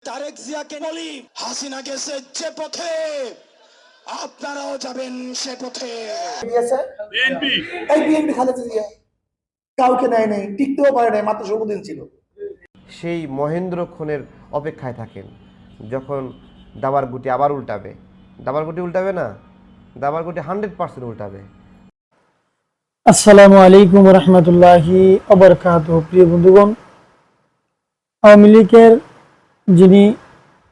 তারেক জিয়াকে বলি, হাসিনা গেছে যে পথে আপনারাও যাবেন সে পথে। বিএনপি খালেদা জিয়া কাউকে নেয় নাই, টিকতেও পারে নাই, মাত্র ১৬ দিন ছিল। সেই মহেন্দ্র ক্ষণের অপেক্ষায় থাকেন যখন দাবার গুটি আবার উল্টাবে। দাবার গুটি উল্টাবে না, দাবার গুটি 100% উল্টাবে। আসসালামু আলাইকুম রহমতুল্লাহি ওয়া বারাকাতুহু। প্রিয় বন্ধুগণ, আওয়ামী লীগের যিনি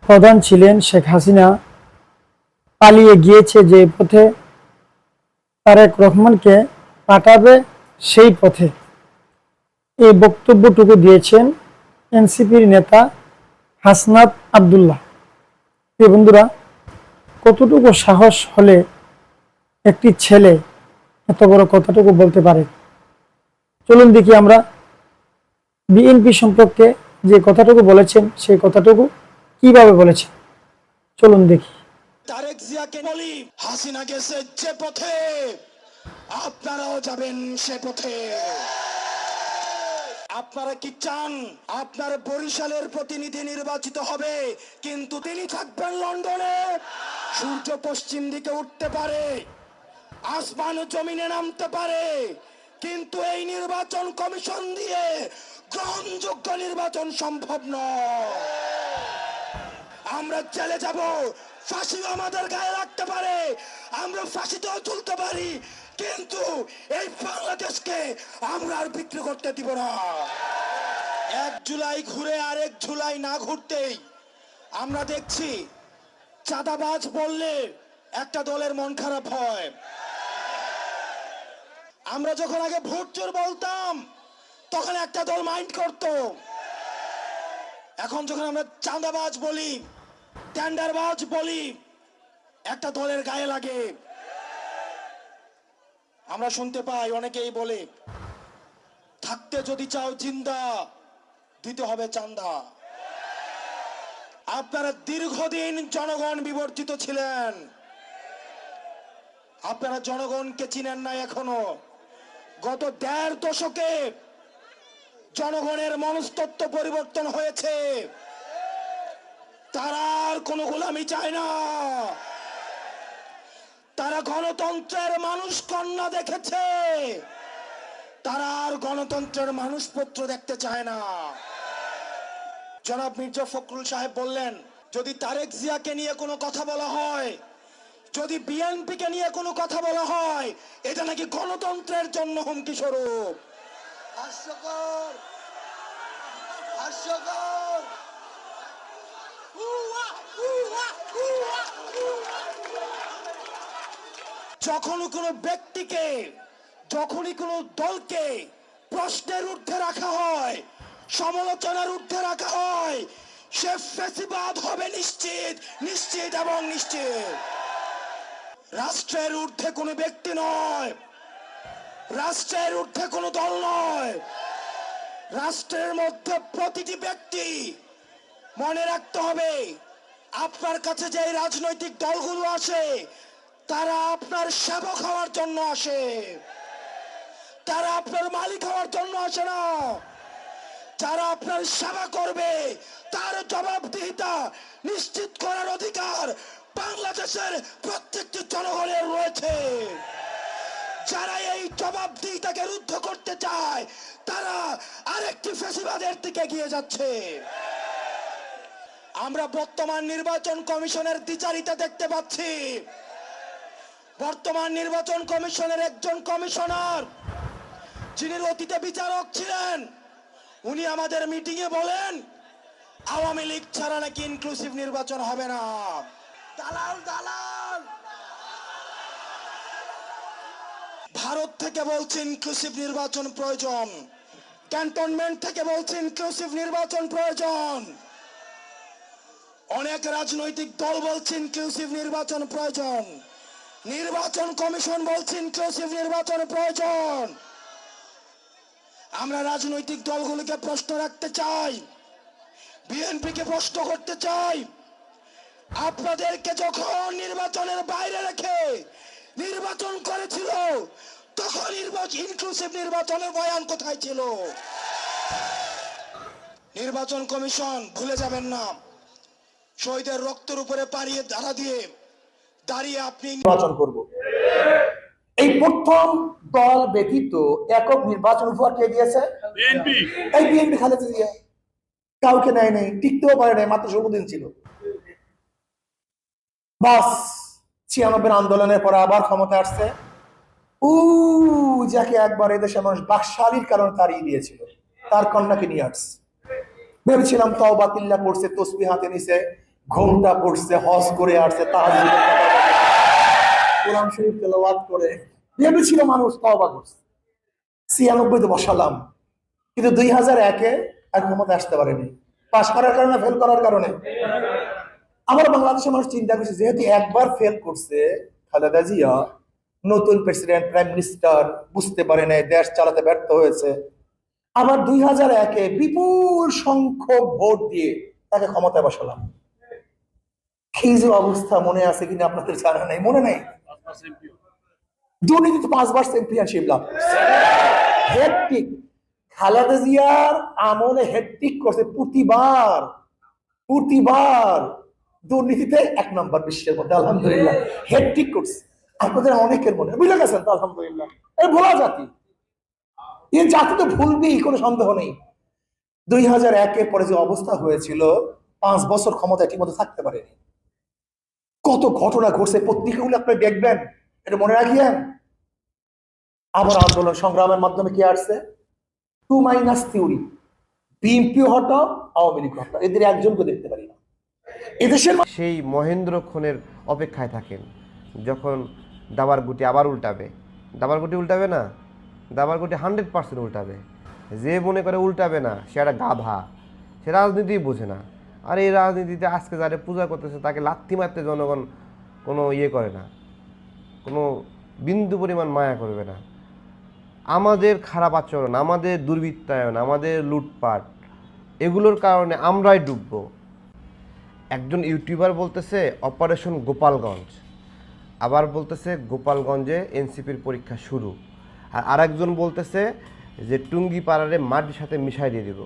প্রধান ছিলেন শেখ হাসিনা পালিয়ে গিয়েছে যে পথে, তারেক রহমানকে পাঠাবে সেই পথে, এই বক্তব্যটুকু দিয়েছেন এনসিপির নেতা হাসনাত আব্দুল্লাহ। প্রিয় বন্ধুরা, কতটুকু সাহস হলে একটি ছেলে এত বড় কথাটুকু বলতে পারে? চলুন দেখি আমরা বিএনপি সম্পর্কে যে কথাটুকু বলেছেন সেই কথাটুকু কিভাবে বলেছেন। চলুন দেখি। তারেক জিয়াকে বলি, হাসিনা গেছে যে পথে আপনারাও যাবেন সে পথে। আপনারা কি চান আপনার বরিশালের প্রতিনিধি নির্বাচিত হবে, কিন্তু তিনি থাকবেন লন্ডনে? সূর্য পশ্চিম দিকে উঠতে পারে, আসমান জমিনে নামতে পারে, কিন্তু এই নির্বাচন কমিশন দিয়ে গ্রহণযোগ্য নির্বাচন সম্ভব নয়। আমরা জেলে যাব, ফাঁসি আমাদের গায়ে রাখতে পারে, আমরা ফাঁসিতেও তুলতে পারি, কিন্তু এই বাংলাদেশকে আমরা আর বিক্রি করতে দিব না। 1 জুলাই ঘুরে আরেক জুলাই না ঘুরতেই আমরা দেখছি চাঁদাবাজ বললে একটা দলের মন খারাপ হয়। আমরা যখন আগে ভোট চোর বলতাম তখন একটা দল মাইন্ড করত, এখন যখন আমরা চাঁদাবাজ বলি, টেন্ডারবাজ বলি, একটা দলের গায়ে লাগে। আমরা শুনতে পাই অনেকেই বলে, থাকতে যদি চাও জিন্দা, দিতে হবে চান্দা। আপনারা দীর্ঘদিন জনগণ বিবর্জিত ছিলেন, আপনারা জনগণকে চিনেন না এখনো। গত 1.5 দশকে জনগণের মনস্তত্ত্ব পরিবর্তন হয়েছে। তারা আর কোনো গোলামি চায় না, তারা গণতন্ত্রের মানুষ কন্যা দেখেছে, তারা আর গণতন্ত্রের মানুষপত্র দেখতে চায় না। জনাব মির্জা ফখরুল সাহেব বললেন, যদি তারেক জিয়াকে নিয়ে কোনো কথা বলা হয়, যদি বিএনপিকে নিয়ে কোনো কথা বলা হয়, এটা নাকি গণতন্ত্রের জন্য হুমকি স্বরূপ। হাস্যকর, হাস্যকর। যখনই কোনো ব্যক্তিকে, যখনই কোনো দলকে প্রশ্নের ঊর্ধ্বে রাখা হয়, সমালোচনার ঊর্ধ্বে রাখা হয়, সে ফ্যাসিবাদ হবে নিশ্চিত, নিশ্চিত এবং নিশ্চিত। রাষ্ট্রের ঊর্ধ্বে কোনো ব্যক্তি নয়, রাষ্ট্রের ঊর্ধ্বে কোনো দল নয়, রাষ্ট্রের মধ্যে প্রতিটি ব্যক্তি। মনে রাখতে হবে, আপনার কাছে যে রাজনৈতিক দলগুলো আসে, তারা আপনার সেবক হওয়ার জন্য আসে, তারা আপনার মালিক হওয়ার জন্য আসে না। যারা আপনার সেবা করবে তার জবাবদিহিতা নিশ্চিত করার অধিকার বাংলাদেশের প্রত্যেকটি জনগণের রয়েছে। যারা এই জবাবদিহিতাকে রুদ্ধ করতে চায়, তারা আরেকটি ফ্যাসিবাদের দিকে এগিয়ে যাচ্ছে। আমরা বর্তমান নির্বাচন কমিশনের দ্বিচারিতা দেখতে পাচ্ছি। বর্তমান নির্বাচন কমিশনের একজন কমিশনার, যিনি অতীতে বিচারক ছিলেন, উনি আমাদের মিটিংয়ে বলেন, আওয়ামী লীগ ছাড়া নাকি ইনক্লুসিভ নির্বাচন হবে না। দালাল, দালাল। ভারত থেকে বলছে ইনক্লুসিভ নির্বাচন প্রয়োজন, ক্যান্টনমেন্ট থেকে বলছে ইনক্লুসিভ নির্বাচন প্রয়োজন, অনেক রাজনৈতিক দল বলছে ইনক্লুসিভ নির্বাচন প্রয়োজন, নির্বাচন কমিশন বলছে ইনক্লুসিভ নির্বাচন প্রয়োজন। আমরা রাজনৈতিক দলগুলোকে প্রশ্ন রাখতে চাই, বিএনপিকে প্রশ্ন করতে চাই, আপনাদেরকে যখন নির্বাচনের বাইরে রেখে নির্বাচন করেছিল, তখন ইনক্লুসিভ নির্বাচনের বয়ান কোথায় ছিল? নির্বাচন কমিশন ভুলে যাবেন না, শহীদের রক্তের উপরে পাড়িয়ে দাঁড়িয়ে আপনি নির্বাচন করব। এই প্রথম দল ব্যতীত একক নির্বাচন উপহার কে দিয়েছে? এই বিএনপি, খালেদা জিয়া। কাউকে নেয় নাই, টিকতেও পারে নাই, মাত্র 16 দিন ছিল। বাস 96 আন্দোলনের পরে আবার ক্ষমতা আসছে। যাকে একবার এদেশের মানুষ বাকশালীর কারণে তাড়িয়ে দিয়েছিল, তার কন্যাকে নিয়ে আসছে। ভেবেছিলাম তওবা তিল্লা পড়ছে, তসবিহ হাতে নিছে, ঘোমটা পড়ছে, হজ করে আসছে, তাহাজ্জুদ কোরআন শরীফ তেলাওয়াত করে ভেবেছিল মানুষ তওবা করছে। 96 তে বসালাম, কিন্তু 2001-এ আর ক্ষমতা আসতে পারেনি। পাশ করার কারণে, ফেল করার কারণে। আমার বাংলাদেশের মানুষ চিন্তা করছে, যেহেতু একবার ফেল করছে খালেদা জিয়া, নতুন প্রেসিডেন্ট, প্রাইম মিনিস্টার, বুঝতে পারে নাই, দেশ চালাতে ব্যর্থ হয়েছে, আবার 2001-এ বিপুল সংখ্যক ভোট দিয়ে তাকে ক্ষমতায় বসালাম। কি যে অবস্থা মনে আছে কিনা আপনাদের জানা নাই, মনে নাই? দুর্নীতিতে 5 বার চ্যাম্পিয়নশিপ লাভ করছে। হ্যাটট্রিক খালেদা জিয়ার আমলে হ্যাটট্রিক করছে, প্রতিবার দুর্নীতিতে 1 নম্বর বিশ্বের মধ্যে, আলহামদুলিল্লাহ হ্যাটট্রিক করছে। আপনাদের অনেকের মনে বুঝে গেছেন তো, আলহামদুলিল্লাহ। এই ভোলা জাতি, এই জাতি তো ভুলবেই, কোনো সন্দেহ নেই। 2001-এর পরে যে অবস্থা হয়েছিল, 5 বছর ক্ষমতায় ঠিক মতো থাকতে পারেনি। কত ঘটনা ঘটছে, পত্রিকাগুলো আপনি দেখবেন, এটা মনে রাখিয়েন। আবার আন্দোলন সংগ্রামের মাধ্যমে কি আসছে? 2 থিওরি, বিএনপি হটাও, আওয়ামী লীগ হটাও, এদের একজনকে দেখতে পারি না এদেশের। সেই মহেন্দ্র ক্ষণের অপেক্ষায় থাকেন, যখন দাবার গুটি আবার উল্টাবে। দাবার গুটি উল্টাবে না, দাবার গুটি 100% উল্টাবে। যে মনে করে উল্টাবে না, সে একটা গাধা, সে রাজনীতিই বোঝে না। আর এই রাজনীতিতে আজকে যারা পূজা করতেছে, তাকে লাথি মারতে জনগণ কোনো ইয়ে করে না, কোনো বিন্দু পরিমাণ মায়া করবে না। আমাদের খারাপ আচরণ, আমাদের দুর্বৃত্তায়ন, আমাদের লুটপাট, এগুলোর কারণে আমরাই ডুবব। একজন ইউটিউবার বলতেছে অপারেশন গোপালগঞ্জ, আবার বলতেছে গোপালগঞ্জে এনসিপির পরীক্ষা শুরু, আর আরেকজন বলতেছে যে টুঙ্গি পাড়ারে মাটির সাথে মিশাই দিয়ে দেব।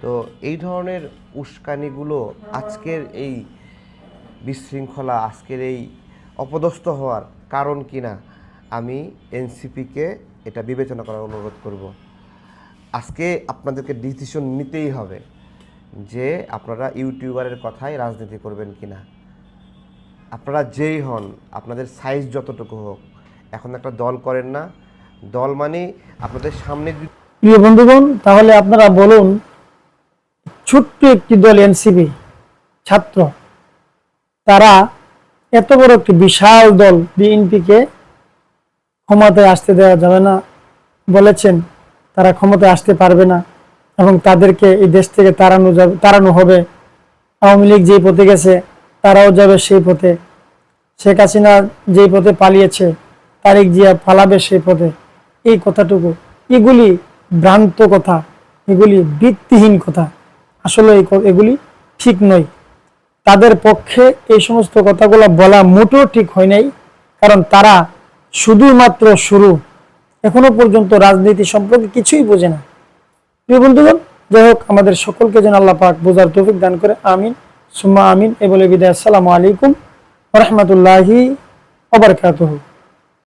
তো এই ধরনের উস্কানিগুলো আজকের এই বিশৃঙ্খলা, আজকের এই অপদস্থ হওয়ার কারণ কিনা, আমি এনসিপিকে এটা বিবেচনা করার অনুরোধ করব। আজকে আপনাদেরকে ডিসিশন নিতেই হবে যে আপনারা ইউটিউবারের কথায় রাজনীতি করবেন কিনা। আপনারা যেই হন, আপনাদের সাইজ যতটুকু হোক, এখন একটা দল করেন না। দল মানে আপনাদের সামনে। প্রিয় বন্ধুগণ, তাহলে আপনারা বলুন, ছোট্ট একটি দল এনসিপি ছাত্র, তারা এত বড় একটি বিশাল দল বিএনপিকে ক্ষমতায় আসতে দেওয়া যাবে না বলেছেন। তারা ক্ষমতায় আসতে পারবে না এবং তাদেরকে এই দেশ থেকে তাড়ানো হবে। আওয়ামী লীগ যেই পথে গেছে, তারাও যাবে সেই পথে। শেখ হাসিনা যেই পথে পালিয়েছে, তারেক জিয়া পালাবে সেই পথে। এই কথাটুকু, এগুলি ভ্রান্ত কথা, এগুলি ভিত্তিহীন কথা। আসলে এগুলি ঠিক নয়। তাদের পক্ষে এই সমস্ত কথাগুলো বলা মোটেও ঠিক হয় নাই, কারণ তারা শুধুমাত্র শুরু, এখনো পর্যন্ত রাজনীতি সম্পর্কে কিছুই বোঝে না। প্রিয় বন্ধুগণ, যাই হোক, আমাদের সকলকে যেন আল্লাহ পাক বোঝার তৌফিক দান করে, আমিন সুম্মা আমিন। এ বলে বিদায়। আসসালামু আলাইকুম ওয়া রাহমাতুল্লাহি ওয়া বারাকাতুহু।